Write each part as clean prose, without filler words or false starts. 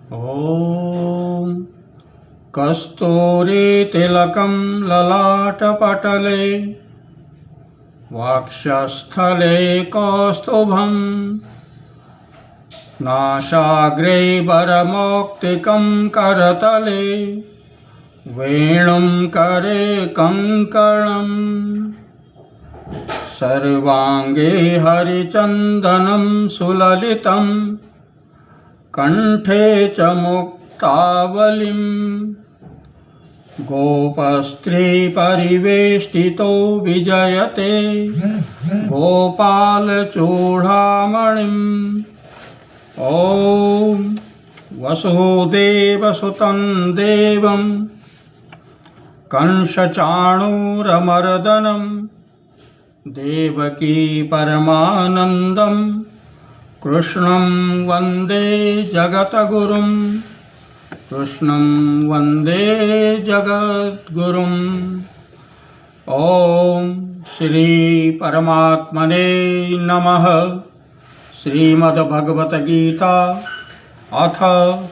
ॐ कस्तूरीतिलकं ललाटपटले वक्षस्थले कौस्तुभं नासाग्रे वरमौक्तिकं करतले वेणुं करे कङ्कणं सर्वाङ्गे हरिचन्दनं सुललितं कण्ठे च मुक्तावलिं गोपस्त्रीपरिवेष्टितो विजयते गोपालचूडामणिम् ॐ वसुदेवसुतं देवं कंसचाणूरमर्दनं देवकी परमानन्दं कृष्णं वन्दे जगद्गुरुं कृष्णं वन्दे जगद्गुरुम् ॐ श्री परमात्मने नमः। श्रीमद्भगवद्गीता अथ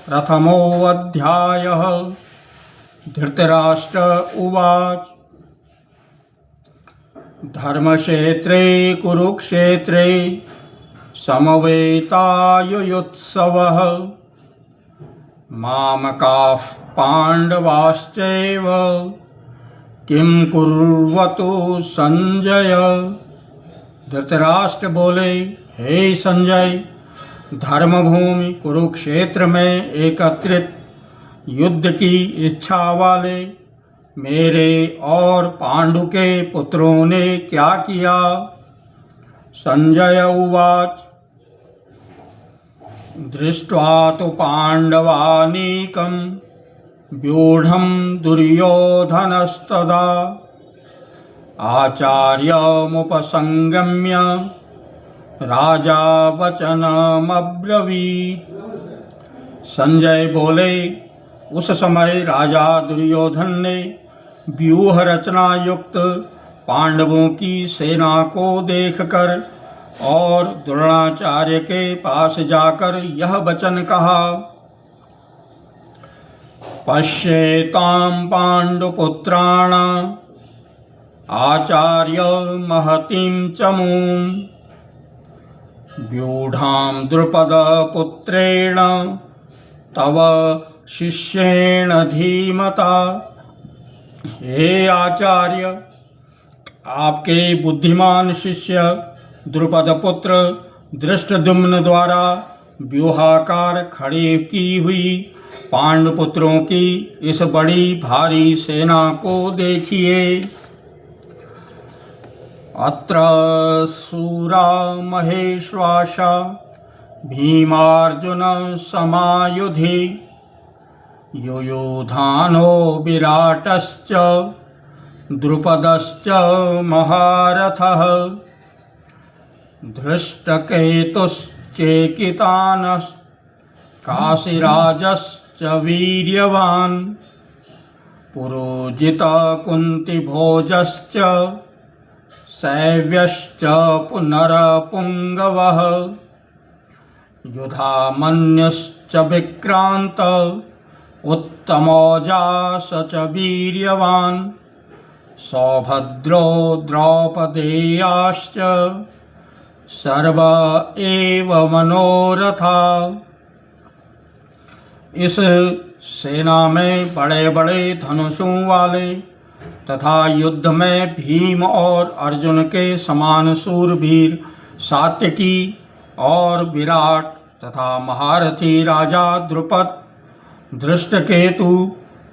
प्रथमोऽध्यायः। धृतराष्ट्र उवाच धर्मक्षेत्रे कुरुक्षेत्रे समवेतायुयुत्सवः मामकाः पाण्डवाश्चैव किं कुर्वतु संजय। धृतराष्ट्र बोले, हे संजय, धर्मभूमि कुरुक्षेत्र में एकत्रित युद्ध की इच्छा वाले मेरे और पांडु के पुत्रों ने क्या किया। संजय उवाच दृष्ट्वा तो पांडवानीकं व्यूढ़ं दुर्योधनस्तदा आचार्यमुपसंगम्य राजा वचनमब्रवीत्। संजय बोले, उस समय राजा दुर्योधन ने व्यूह रचना युक्त पांडवों की सेना को देखकर और द्रोणाचार्य के पास जाकर यह वचन कहा, पश्येतां पांडुपुत्राणां आचार्य महतीं चमूं व्यूढ़ां द्रुपदपुत्रेण तव शिष्येण धीमता। हे आचार्य, आपके बुद्धिमान शिष्य द्रुपदपुत्र धृष्टद्युम्न द्वारा व्यूहाकार खड़ी की हुई पांडुपुत्रों की इस बड़ी भारी सेना को देखिए। अत्र सूरा महेश्वासा भीमार्जुन समायुधि युयुधानो विराटश्च द्रुपदश्च महारथः धृष्टकेतुश्चेकितानः काशीराजश्च वीर्यवान् पुरोजितकुन्तिभोजश्च शैव्यश्च पुनरपुङ्गवः युधामन्युश्च विक्रान्त उत्तमौजास च वीर्यवान् सौभद्रो द्रौपदेयाश्च सर्व एव मनोरथा। इस सेना में बड़े बड़े धनुषों वाले तथा युद्ध में भीम और अर्जुन के समान शूरवीर सात्यकी और विराट तथा महारथी राजा द्रुपद धृष्टकेतु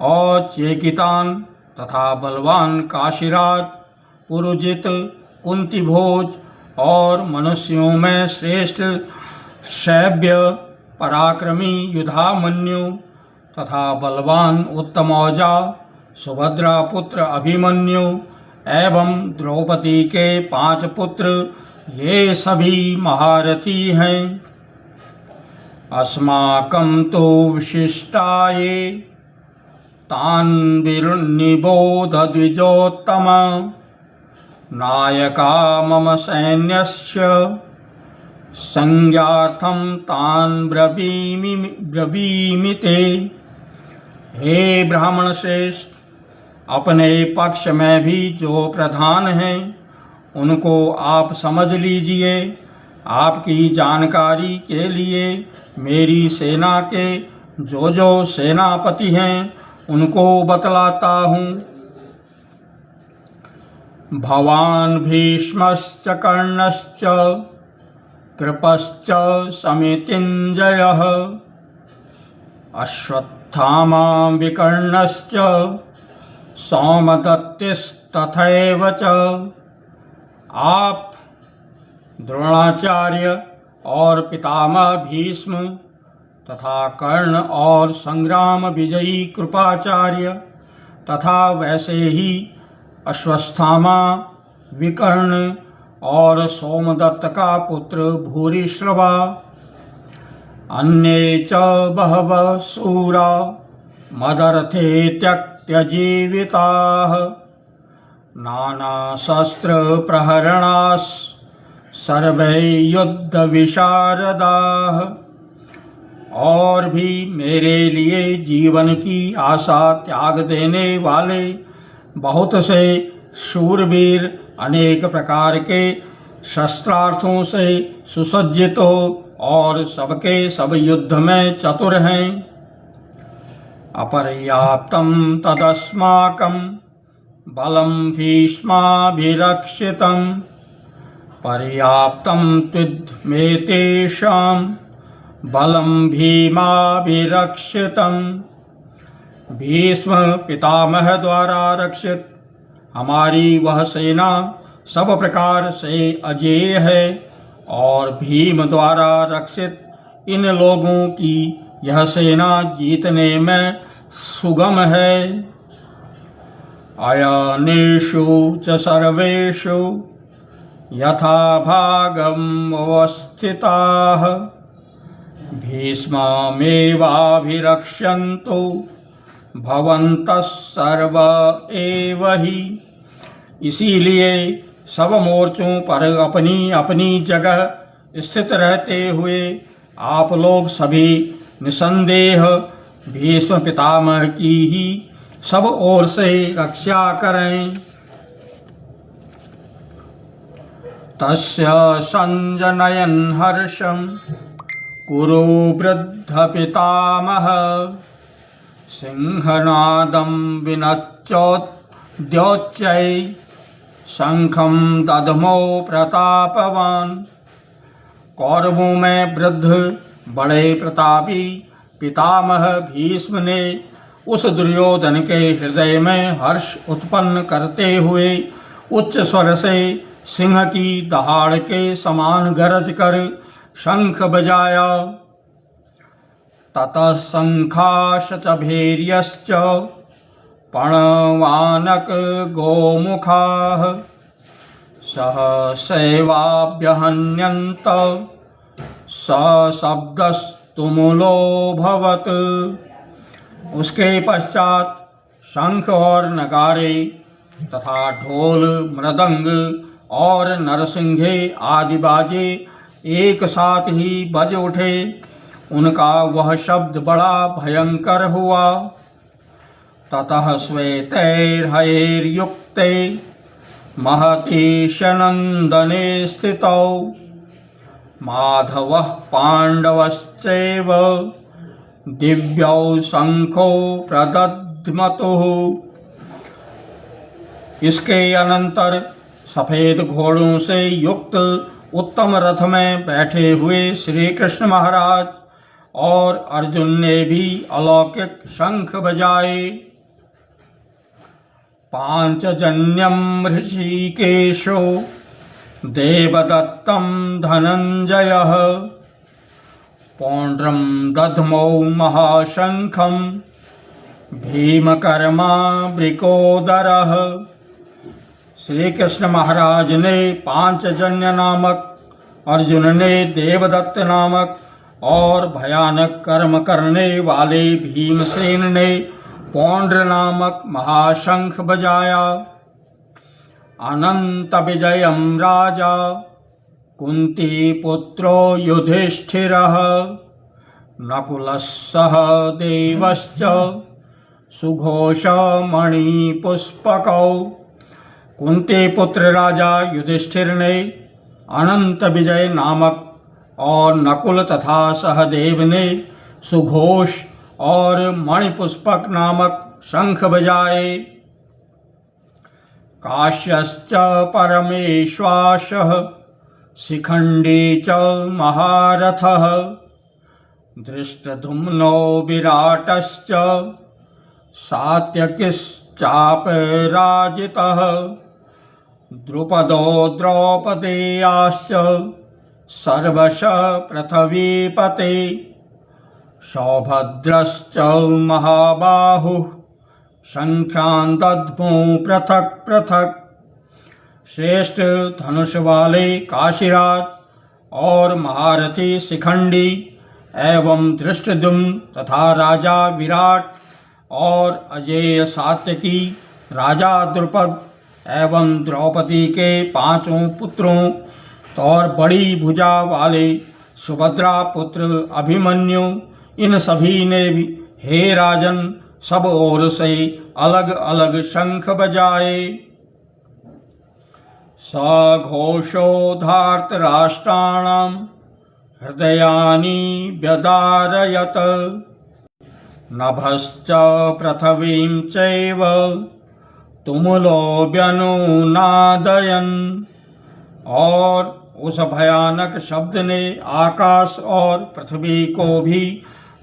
और चेकितान तथा बलवान काशीराज पुरोजित कुंतीभोज और मनुष्यों में श्रेष्ठ शैव्य पराक्रमी युधामन्यु तथा बलवान उत्तमौजा सुभद्रा पुत्र अभिमन्यु एवं द्रौपदी के 5 पुत्र ये सभी महारथी हैं। अस्माकं तो विशिष्टाये तान् विनिबोध द्विजोत्तम नायका मम सैन्यस्य संज्ञार्थं तान् ब्रवीमि ते। हे ब्राह्मण श्रेष्ठ, अपने पक्ष में भी जो प्रधान हैं उनको आप समझ लीजिए। आपकी जानकारी के लिए मेरी सेना के जो सेनापति हैं उनको बतलाता हूँ। भवान् भीष्मश्च कर्णश्च कृपश्च समितिञ्जयः अश्वत्थामा विकर्णश्च सौमदत्तिस्तथैव च। आप द्रोणाचार्य और पितामह भीष्म तथा कर्ण और संग्राम विजयी कृपाचार्य तथा वैसे ही अश्वत्थामा, विकर्ण और सोमदत्त का पुत्र भूरिश्रवा, अन्ये च बहवः शूरा मदर्थे त्यक्तजीविताः नानाशस्त्रप्रहरणाः सर्वे युद्धविशारदाः। और भी मेरे लिए जीवन की आशा त्याग देने वाले बहुत से शूरवीर अनेक प्रकार के शस्त्रार्थों से सुसज्जित हो और सबके सब युद्ध में चतुर हैं। अपर्याप्तं तदस्माकं बलं भीष्माभिरक्षितं पर्याप्तं त्विद्मेतेषां बलं भीमाभिरक्षितं। भीष्म पितामह द्वारा रक्षित हमारी वह सेना सब प्रकार से अजेय है और भीम द्वारा रक्षित इन लोगों की यह सेना जीतने में सुगम है। अयनेषु च सर्वेषु यथा भागम् अवस्थिताः भीष्ममेवाभिरक्ष्यन्तु भवन्तः सर्व एव हि। इसीलिए सब मोर्चों पर अपनी अपनी जगह स्थित रहते हुए आप लोग सभी निसंदेह भीष्म पितामह की ही सब ओर से रक्षा करें। तस्य संजनयन् हर्षं कुरु वृद्ध पितामह सिंहनादं विनच्चोद्योच्चै शंखं दधमो प्रतापवान्। कौरवों में वृद्ध बड़े प्रतापी पितामह भीष्म ने उस दुर्योधन के हृदय में हर्ष उत्पन्न करते हुए उच्च स्वर से सिंह की दहाड़ के समान गरज कर शंख बजाया। ततः शंखाश च भैर्यश्च पणवानक गोमुखाः सहसैवाभ्यहन्यन्त सशब्दस्तुमुलोऽभवत्। उसके पश्चात शंख और नगारे तथा ढोल मृदंग और नरसिंघे आदि बाजे एक साथ ही बज उठे। उनका वह शब्द बड़ा भयंकर हुआ। ततः श्वेतैर्हयैर्युक्ते महती शनंदने स्थितौ माधवः पांडवश्चैव दिव्यौ शंखो प्रदध्मतुः। इसके अनंतर सफेद घोड़ों से युक्त उत्तम रथ में बैठे हुए श्री कृष्ण महाराज और अर्जुन ने भी अलौकिक शंख बजाए। पांचजन्यम ऋषिकेशो देवदत्तं धनंजयः पौंड्रम दध्मौ महाशंखं भीमकर्मा वृकोदरः। श्री कृष्ण महाराज ने पांचजन्य नामक, अर्जुन ने देवदत्त नामक और भयानक कर्म करने वाले भीमसेन ने पौंड्र नामक महाशंख बजाया। अनंत विजयम राजा कुन्तीपुत्रो युधिष्ठिरः नकुलः सह देवश्च सुघोषमणिपुष्पकौ। कुंती पुत्र राजा युधिष्ठिर ने अनंत विजय नामक और नकुल तथा सहदेव ने सुघोष और मणिपुष्पक नामक शंख बजाए। काश्यश्च परमेश्वासः शिखंडी च महारथः धृष्टद्युम्नो विराटश्च सात्यकिश्चापराजितः द्रुपदो द्रौपदेयाश्च सर्वशः पृथ्वीपते सौभद्रश्च महाबाहुः संख्यान् दद्मो पृथक पृथक। श्रेष्ठ धनुष वाले काशीराज और महारथी शिखंडी एवं धृष्टद्युम्न तथा राजा विराट और अजेय सात्यकी राजा द्रुपद एवं द्रौपदी के 5 पुत्रों और बड़ी भुजा वाले सुभद्रा पुत्र अभिमन्यु, इन सभी ने भी हे राजन सब ओर से अलग अलग शंख बजाए। सघोषो धार्तराष्ट्राणां हृदयानि व्यदारयत नभश्च पृथिवीं चैव तुमुलो व्यनुनादयन्। और उस भयानक शब्द ने आकाश और पृथ्वी को भी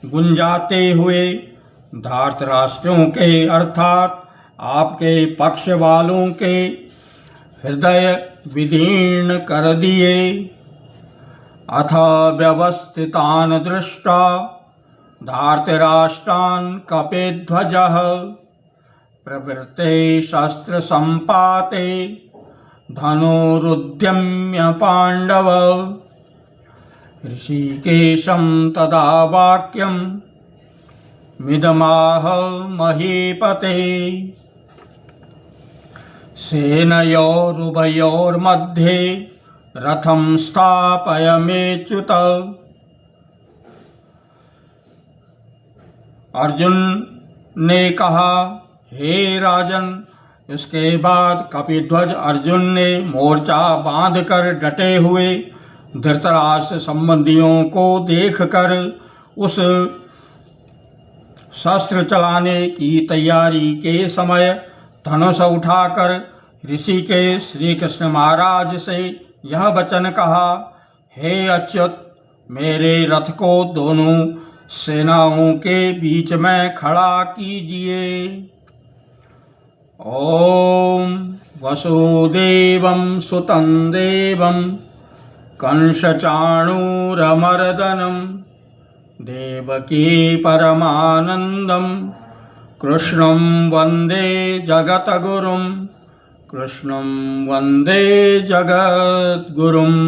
गुंजाते हुए धार्तराष्ट्रों के अर्थात आपके पक्ष वालों के हृदय विदीर्ण कर दिए। अथ व्यवस्थितान् दृष्ट्वा धार्तराष्ट्रान् कपिध्वजः प्रवृत्ते शस्त्र संपाते धनुरुद्यम्य पांडव। ऋषिकेशं तदा वाक्यं मिदमाह महीपते सेनयोरुभयोर्मध्ये रथं स्थापयमेच्युत। अर्जुन ने कहा, हे राजन, इसके बाद कपिध्वज अर्जुन ने मोर्चा बांधकर डटे हुए धृतराष्ट्र संबंधियों को देखकर उस शस्त्र चलाने की तैयारी के समय धनुष उठाकर ऋषिकेश श्री कृष्ण महाराज से यह वचन कहा, हे अच्युत, मेरे रथ को दोनों सेनाओं के बीच में खड़ा कीजिए। ओम वसुदेवं सुतं देवं कंसचाणूरमर्दनं देवकी परमानंदं कृष्णं वंदे जगद्गुरुं कृष्णं वंदे जगद्गुरुम्।